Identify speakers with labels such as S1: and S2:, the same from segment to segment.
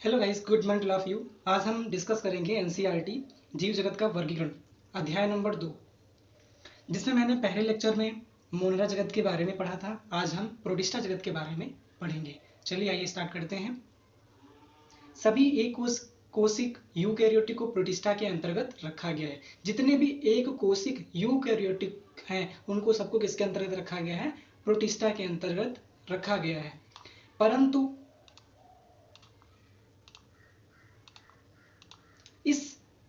S1: Hello guys, good morning to all of you. आज हम discuss करेंगे एनसीईआरटी जीव जगत का वर्गीकरण अध्याय नंबर 2, जिसमें मैंने पहले लेक्चर में मोनरा जगत के बारे में पढ़ा था। आज हम प्रोटिस्टा जगत के बारे में पढ़ेंगे। चलिए आइए स्टार्ट करते हैं। सभी एक कोशिक यूकैरियोटिक को प्रोटिस्टा के अंतर्गत रखा गया है। जितने भी एक कोशिक यूकैरियोटिक हैं उनको सबको किसके अंतर्गत रखा गया है? प्रोटिस्टा के अंतर्गत रखा गया है। परंतु इस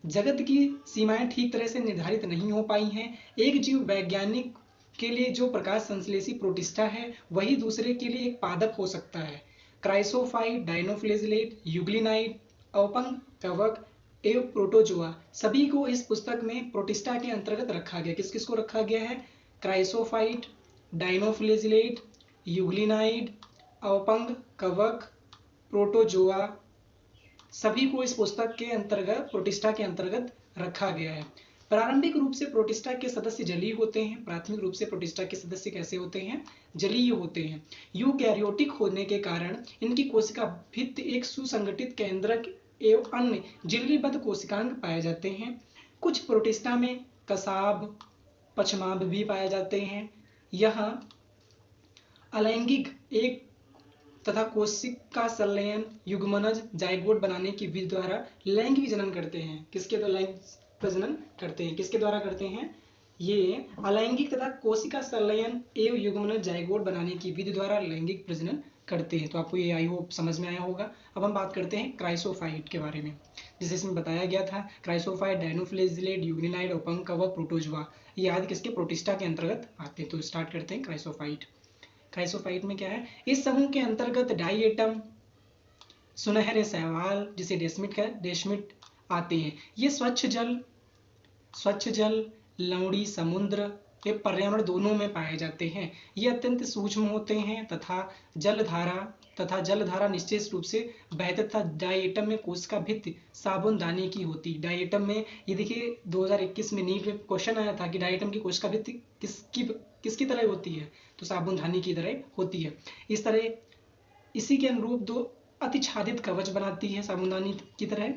S1: जगत की सीमाएं ठीक तरह से निर्धारित नहीं हो पाई हैं। एक जीव वैज्ञानिक के लिए जो प्रकाश संश्लेषी प्रोटिस्टा है वही दूसरे के लिए एक पादप हो सकता है। क्राइसोफाइट, डायनोफ्लेजिलेट, यूग्लिनाइड, अवपंग कवक एवं प्रोटोजोआ सभी को इस पुस्तक में प्रोटिस्टा के अंतर्गत रखा गया। किस किस को रखा गया है? क्राइसोफाइट, डायनोफ्लेजिलेट, यूग्लिनाइड, अवपंग कवक, प्रोटोजोआ सभी को इस पुस्तक के अंतर्गत प्रोटिस्टा के अंतर्गत रखा गया है। प्रारंभिक रूप से प्रोटिस्टा के सदस्य जलीय होते हैं। प्राथमिक रूप से प्रोटिस्टा के सदस्य कैसे होते हैं? जलीय होते हैं। यूकैरियोटिक होने के कारण इनकी कोशिका भित्ति एक सुसंगठित केंद्रक एवं अन्य झिल्लीबद्ध कोशिकांग पाए जाते हैं। कुछ प्रोटिस्टा में कसाब, पक्षमाभ भी पाए जाते हैं। यह अलैंगिक एक तथा कोशिका संलयन, युग्मनज, जाइगोट बनाने की विधि द्वारा लैंगिक जनन करते हैं। किसके द्वारा लैंगिक प्रजनन करते हैं? किसके द्वारा करते हैं? ये अलैंगिक तथा कोशिका संलयन एवं युग्मनज, जाइगोट बनाने की विधि द्वारा लैंगिक प्रजनन करते हैं। तो आपको ये आई होप समझ में आया होगा। अब हम बात करते हैं क्राइसोफाइट के बारे में, जिसे इसमें बताया गया था। क्राइसोफाइट, डायनोफ्लेजिलेट, यूग्लिनाइड, अवपंग कवक, प्रोटोजोआ ये आदि किसके? प्रोटिस्टा के अंतर्गत आते हैं। तो स्टार्ट करते हैं क्राइसोफाइट। क्राइसोफाइट में क्या है? इस समूह के अंतर्गत डाइएटम, सुनहरे शैवाल जिसे डेस्मिट आते हैं। ये स्वच्छ जल, लवणी, समुद्र वे पर्यावरण दोनों में पाए जाते हैं। ये अत्यंत सूक्ष्म होते हैं तथा जलधारा निश्चित रूप से बहते तथा डाइएटम में कोशिका भित्ति साबुनदानी की होती। डाइएटम में ये देखिए 2021 में नीट में क्वेश्चन आया था कि डाइएटम की कोशिका भित्ति किसकी तरह होती है? तो साबुनदानी की तरह होती है। इस तरह इसी के अनुरूप दो अतिछादित कवच बनाती है, साबुनदानी की तरह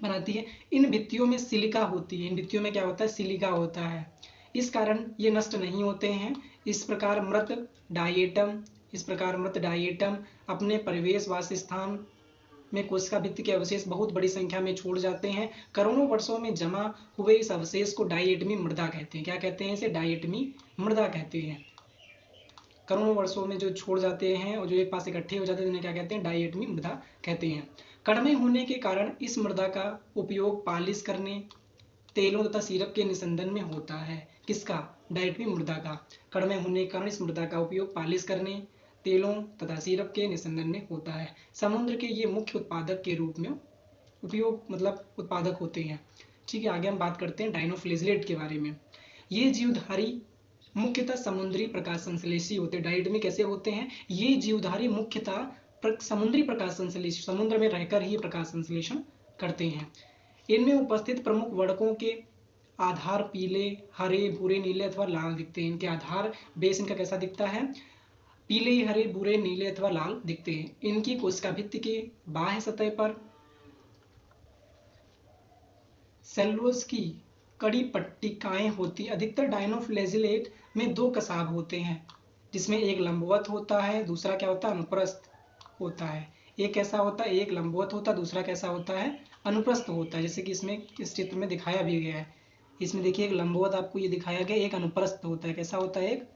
S1: बनाती है। इन भित्तियों में सिलिका होती है। इन भित्तियों में क्या होता है? सिलिका होता है। इस कारण ये नष्ट नहीं होते हैं। इस प्रकार मृत डाइएटम अपने परिवेश वासस्थान में कोशिका भित्ति के अवशेष बहुत बड़ी संख्या में छोड़ जाते हैं। करोड़ों वर्षों में जमा हुए इस अवशेष को डाइएटमी मृदा कहते हैं। क्या कहते हैं इसे? डाइएटमी मृदा कहते हैं। करोड़ों वर्षों में जो छोड़ जाते हैं और जो एक पास इकट्ठे हो जाते हैं उन्हें क्या कहते हैं? डाइएटमी मृदा कहते हैं। कड़मे होने के कारण इस मृदा का उपयोग पालिश करने, तेलों तथा सिरप के निस्संदन में होता है। किसका? डाइएटमी मृदा का। कड़मे होने के कारण इस मृदा का उपयोग पालिश करने, तेलों तथा सिरप के निस्संदन में होता है। समुद्र के ये मुख्य उत्पादक के रूप में उत्पादक होते हैं। ठीक है, आगे हम बात करते हैं डायनोफ्लेजिलेट के बारे में। ये जीवधारी मुख्यतः समुद्री प्रकाश संश्लेषी होते हैं। डाइएटमी कैसे होते हैं? ये जीवधारी मुख्यतः समुद्री प्रकाश संश्लेषी, समुद्र में रहकर ही प्रकाश संश्लेषण करते हैं। इनमें उपस्थित प्रमुख वर्णकों के आधार पीले, हरे, भूरे, नीले अथवा लाल दिखते हैं। इनके आधार बेस इनका कैसा दिखता है? पीले, हरे, भूरे, नीले अथवा लाल दिखते हैं। इनकी कोशिका भित्ति के बाह्य सतह पर सेलुलोज की कड़ी पट्टिकाएं होती। अधिकतर डायनोफ्लेजिलेट में दो कसाब होते हैं, जिसमें एक लंबवत होता है, दूसरा क्या होता है? अनुप्रस्थ होता है। एक कैसा होता है? एक लंबवत होता है, दूसरा कैसा होता है? अनुप्रस्थ होता है। जैसे कि इसमें इस चित्र में दिखाया भी गया है। इसमें देखिए एक लंबवत आपको ये दिखाया गया, एक अनुप्रस्थ होता है। कैसा होता है? एक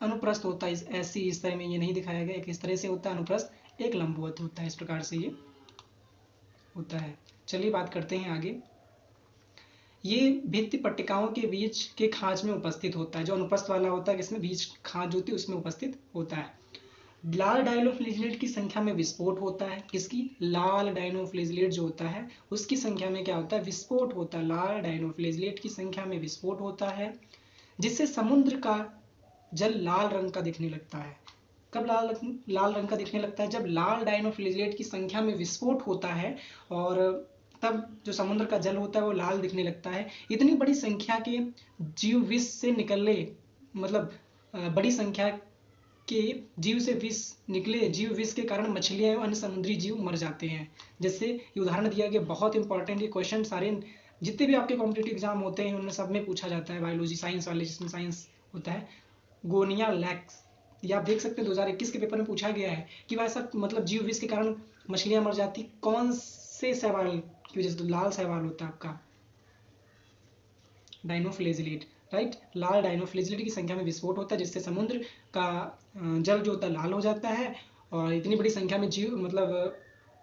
S1: अनुप्रस्थ होता है। इस तरह में ये नहीं दिखाया गया। एक इस तरह से होता है अनुप्रस्थ, एक लंबवत होता है। इस प्रकार से ये होता है। चलिए बात करते हैं आगे। ये भित्ति पट्टिकाओं के बीच के खांच में उपस्थित होता है। जो अनुप्रस्थ वाला होता है इसमें बीच खांच होती है उसमें उपस्थित होता है। लाल डायनोफ्लेजिलेट की संख्या में विस्फोट होता है। किसकी? लाल डायनोफ्लेजिलेट जो होता है उसकी संख्या में क्या होता है? विस्फोट होता है। लाल डायनोफ्लेजिलेट की संख्या में विस्फोट होता है, जिससे समुद्र का जल लाल रंग का दिखने लगता है। कब लाल रंग का दिखने लगता है? जब लाल डायनोफ्लेजिलेट की संख्या में विस्फोट होता है और तब जो समुद्र का जल होता है वो लाल दिखने लगता है। इतनी बड़ी संख्या के जीव विष से निकलने बड़ी संख्या के जीव से विष निकले, जीव विष के कारण मछलियां एवं अन्य समुद्री जीव मर जाते हैं। जैसे ये उदाहरण दिया गया, बहुत इंपॉर्टेंट ये क्वेश्चन सारे जितने भी आपके कॉम्पिटिटिव एग्जाम होते हैं उनमें सब में पूछा जाता है, बायोलॉजी साइंस वाले जिसमें साइंस होता है। गोनिया लैक्स, ये आप देख सकते हैं 2021 के पेपर में पूछा गया है कि भाई साहब मतलब जीव विष के कारण मछलियां मर जाती कौन से शैवाल की वजह से? तो लाल शैवाल होता है आपका डाइनोफ्लेजिलेट, राइट। लाल डाइनोफ्लेजिलेट की संख्या में विस्फोट होता है जिससे समुद्र का जल जो होता है लाल हो जाता है, और इतनी बड़ी संख्या में जीव मतलब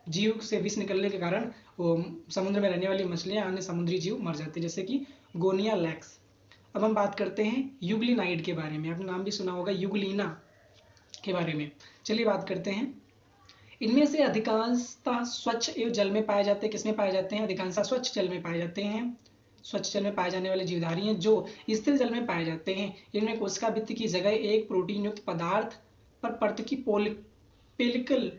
S1: जीव से विष निकलने के कारण वो समुद्र में रहने वाली मछलियां अन्य समुद्री जीव मर जाते हैं, जैसे कि गोनिया लैक्स। अब हम बात करते हैं यूग्लिनाइड के बारे में, आपने नाम भी सुना होगा यूग्लिना के बारे में। चलिए बात करते हैं। इनमें से अधिकांशतः स्वच्छ एवं जल में पाए जाते हैं। किसमें पाए जाते हैं? अधिकांशतः स्वच्छ जल में पाए जाते हैं। स्वच्छ जल में पाए जाने वाले जीवधारी हैं जो स्थिर जल में पाए जाते हैं। इनमें कोशिका भित्ति की जगह एक प्रोटीन युक्त पदार्थ पर परत की पेलिकल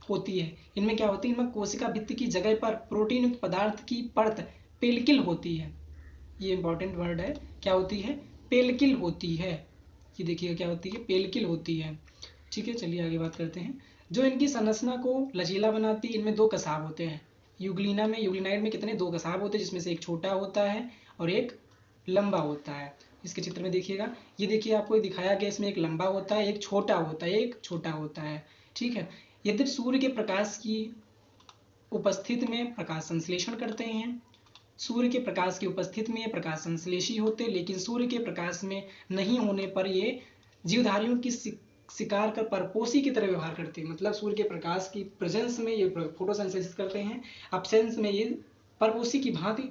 S1: होती है। इनमें क्या होती है? इनमें कोशिका भित्ति की जगह पर प्रोटीन युक्त पदार्थ की परत पेलिकल होती है। ये इंपॉर्टेंट वर्ड है, क्या होती है? पेलिकल होती है। ये देखिएगा क्या होती है? पेलिकल होती है। ठीक है, चलिए आगे बात करते हैं। जो इनकी संरचना को लचीला बनाती है, इनमें दो कसाब होते हैं। यूग्लिनाइड में कितने? दो कसाब होते हैं, जिसमें से एक छोटा होता है और एक लंबा होता है। इसके चित्र में देखिएगा, ये देखिए आपको दिखाया गया, इसमें एक लंबा होता है, एक छोटा होता है, एक छोटा होता है। ठीक है, यदि सूर्य के प्रकाश की उपस्थिति में प्रकाश संश्लेषण करते हैं, सूर्य के प्रकाश की उपस्थिति में ये प्रकाश संश्लेषी होते, लेकिन सूर्य के प्रकाश में नहीं होने पर ये जीवधारियों की शिकार कर परपोषी की तरह व्यवहार करते हैं। मतलब सूर्य के प्रकाश की प्रेजेंस में ये फोटोसिंथेसिस करते हैं, एब्सेंस में ये परपोषी की भांति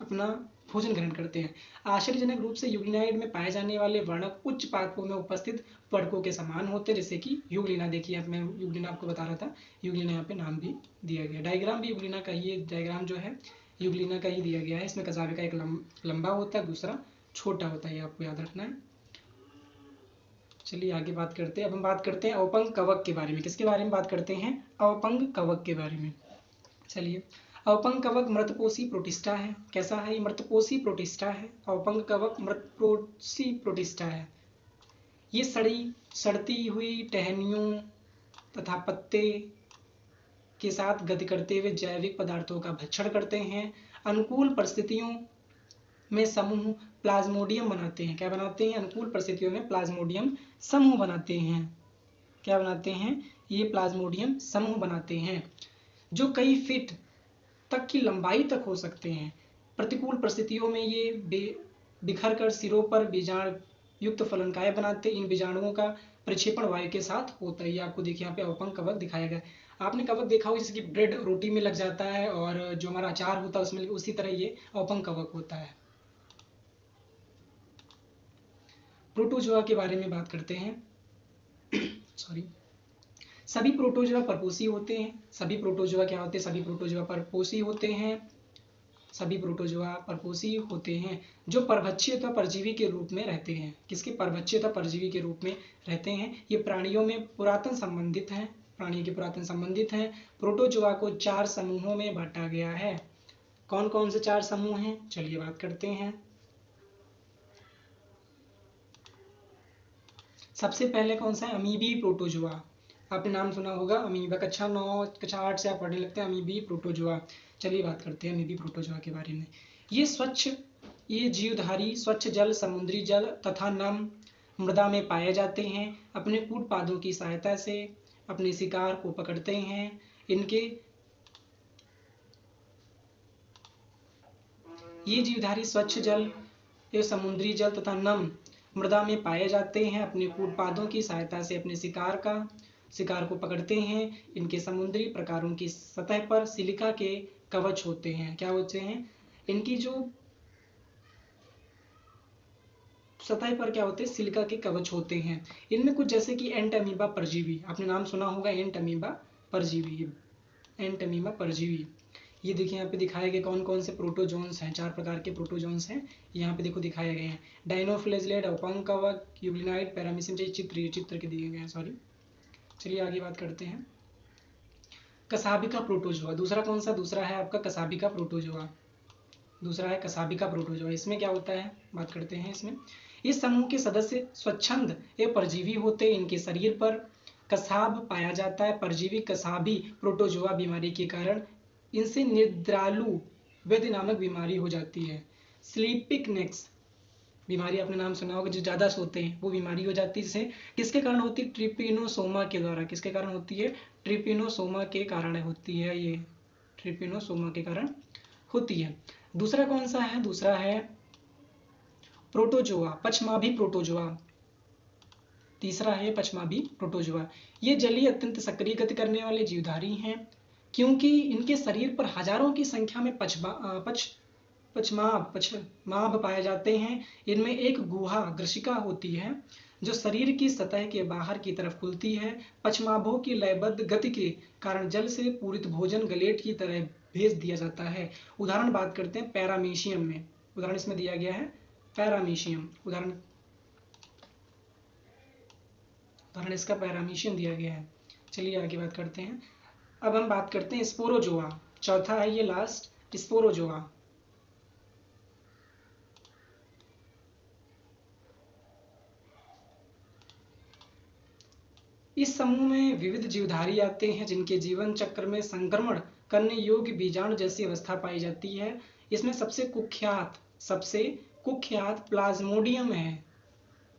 S1: अपना भोजन ग्रहण करते हैं। आश्चर्यजनक रूप से यूग्लिनाइड में पाए जाने वाले वर्णक उच्च पादपों में उपस्थित वर्णकों के समान होते हैं, जैसे कि यूग्लिना। देखिए मैं यूग्लिना आपको बता रहा था, यूग्लिना यहाँ पे नाम भी दिया गया। डायग्राम भी यूग्लिना का ही, डायग्राम जो है यूग्लिना का ही दिया गया है। इसमें कसाबे का एक लंबा होता है, दूसरा छोटा होता है, ये आपको याद रखना है। चलिए आगे बात करते हैं। अब हम बात करते हैं अवपंग कवक के बारे में। किसके बारे में बात करते हैं? अवपंग कवक के बारे में। चलिए, अवपंग कवक मृतपोषी प्रोटिस्टा है। कैसा है? ये मृतपोषी प्रोटिस्टा है। अवपंग कवक मृतपोषी प्रोटिस्टा है। ये सड़ती हुई टहनियों तथा पत्ते के साथ गति करते हुए जैविक पदार्थों का भक्षण करते हैं। अनुकूल परिस्थितियों में समूह प्लाज्मोडियम बनाते हैं। क्या बनाते हैं? अनुकूल परिस्थितियों में प्लाज्मोडियम समूह बनाते हैं। क्या बनाते हैं? ये प्लाज्मोडियम समूह बनाते हैं जो कई फीट तक की लंबाई तक हो सकते हैं। प्रतिकूल परिस्थितियों में ये बिखर कर सिरों पर बीजाणु युक्त फलनकाय बनाते। इन बीजाणुओं का प्रक्षेपण वायु के साथ होता है। ये आपको देखिए यहाँ पे अवपंग कवक दिखाया गया है। आपने कवक देखा हो जैसे कि ब्रेड रोटी में लग जाता है और जो हमारा अचार होता है उसमें, उसी तरह ये अवपंग कवक होता है। प्रोटोजोआ के बारे में बात करते हैं। सॉरी, सभी प्रोटोजोआ परपोषी होते हैं। सभी प्रोटोजोआ क्या होते हैं? सभी प्रोटोजोआ परपोषी होते हैं। सभी प्रोटोजोआ परपोषी होते हैं जो परभक्षी अथवा परजीवी के रूप में रहते हैं। किसके? परभक्षी अथवा परजीवी के रूप में रहते हैं। ये प्राणियों में पुरातन संबंधित हैं, प्राणी के पुरातन संबंधित हैं। प्रोटोजोआ को 4 समूहों में बांटा गया है। कौन कौन से 4 समूह हैं? चलिए बात करते हैं। सबसे पहले कौन सा है? अमीबी प्रोटोजोआ। आपने नाम सुना होगा अमीबा। कक्षा 9 कक्षा 8 से आप पढ़ने लगते हैं अमीबी प्रोटोजोआ। चलिए बात करते हैं अमीबी प्रोटोजोआ के बारे में। ये जीवधारी स्वच्छ जल, समुद्री जल तथा नम मृदा में पाए जाते हैं। अपने कूट पादों की सहायता से अपने शिकार को पकड़ते हैं। ये जीवधारी स्वच्छ जल एवं समुद्री जल तथा नम मृदा में पाए जाते हैं। अपने कूट पादों की सहायता से अपने शिकार को पकड़ते हैं। इनके समुद्री प्रकारों की सतह पर सिलिका के कवच होते हैं। क्या होते हैं? इनकी जो सतह पर क्या होते हैं? सिलिका के कवच होते हैं। इनमें कुछ जैसे कि एंट अमीबा परजीवी, आपने नाम सुना होगा एंट अमीबा परजीवी। एंट अमीबा परजीवी, ये देखिए यहाँ पे दिखाए गए कौन कौन से प्रोटोजोन्स हैं। 4 प्रकार के प्रोटोजोन्स हैं, यहाँ पे देखो दिखाए गए हैं। डाइनोफ्लेजिलेट, अवपंग कवक, यूग्लिनाइड, पैरामीशियम। चित्र के दिए गए हैं, सॉरी। चलिए आगे बात करते हैं। कसाबिका प्रोटोजोआ, दूसरा कौन सा? दूसरा है आपका कसाबिका प्रोटोजोआ। दूसरा है कसाबिका प्रोटोजोआ। इसमें क्या होता है? बात करते हैं इसमें। इस समूह के सदस्य स्वच्छंद एवं परजीवी होते हैं। इनके शरीर पर कसाब पाया जाता है। परजीवी कसाबी प्रोटोजोआ बीमारी के कारण इनसे निद्रालु वेद नामक बीमारी हो जाती है। स्लीपिंग नेक्स बीमारी आपने नाम सुना होगा, जो ज़्यादा सोते हैं, वो बीमारी हो जाती है। जिसे किसके कारण होती है? ट्रिपिनोसोमा के द्वारा। किसके कारण होती है? ट्रिपिनोसोमा के कारण होती है। ये ट्रिपिनोसोमा के कारण होती है। दूसरा कौन सा है? दूसरा है प्रोटोजोआ, पचमाभी प्रोटोजोआ। तीसरा है पचमाभी प्रोटोजोआ। ये जलीय अत्यंत सक्रिय गति करने वाले जीवधारी हैं, क्योंकि इनके शरीर पर हजारों की संख्या में पचमाभ पाए जाते हैं। इनमें एक गुहा ग्रसिका होती है जो शरीर की सतह के बाहर की तरफ खुलती है। पचमाभों की लयबद्ध गति के कारण जल से पूरित भोजन गलेट की तरह भेज दिया जाता है। उदाहरण बात करते हैं पैरामीशियम में। उदाहरण इसमें दिया गया है पैरामीशियम। उदाहरण इसका पैरामीशियम दिया गया है। चलिए आगे बात करते हैं। अब हम बात करते हैं स्पोरोजोआ। चौथा है ये लास्ट, स्पोरोजोआ। इस समूह में विविध जीवधारी आते हैं जिनके जीवन चक्र में संक्रमण करने योग्य बीजाणु जैसी अवस्था पाई जाती है। इसमें सबसे कुख्यात प्लाज्मोडियम है,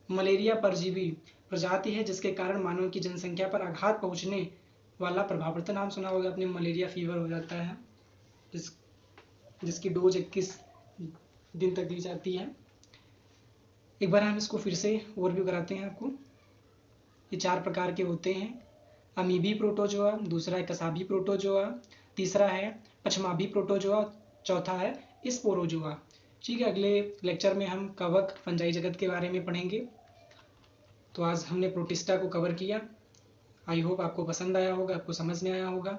S1: मलेरिया परजीवी प्रजाति है, जिसके कारण मानव की जनसंख्या पर आघात पहुंचने वाला प्रभाव पड़ता है। नाम सुना होगा आपने, मलेरिया फीवर हो जाता है, जिसकी डोज 21 दिन तक दी जाती है। एक बार हम इसको फिर से ओवरव्यू कराते हैं आपको। ये 4 प्रकार के होते हैं। अमीबी प्रोटोजोआ, दूसरा है कसाबी प्रोटोजोआ, तीसरा है पचमाभी प्रोटोजोआ, चौथा है स्पोरोजोआ। ठीक है, अगले लेक्चर में हम कवक फंजाई जगत के बारे में पढ़ेंगे। तो आज हमने प्रोटिस्टा को कवर किया। आई होप आपको पसंद आया होगा, आपको समझ में आया होगा।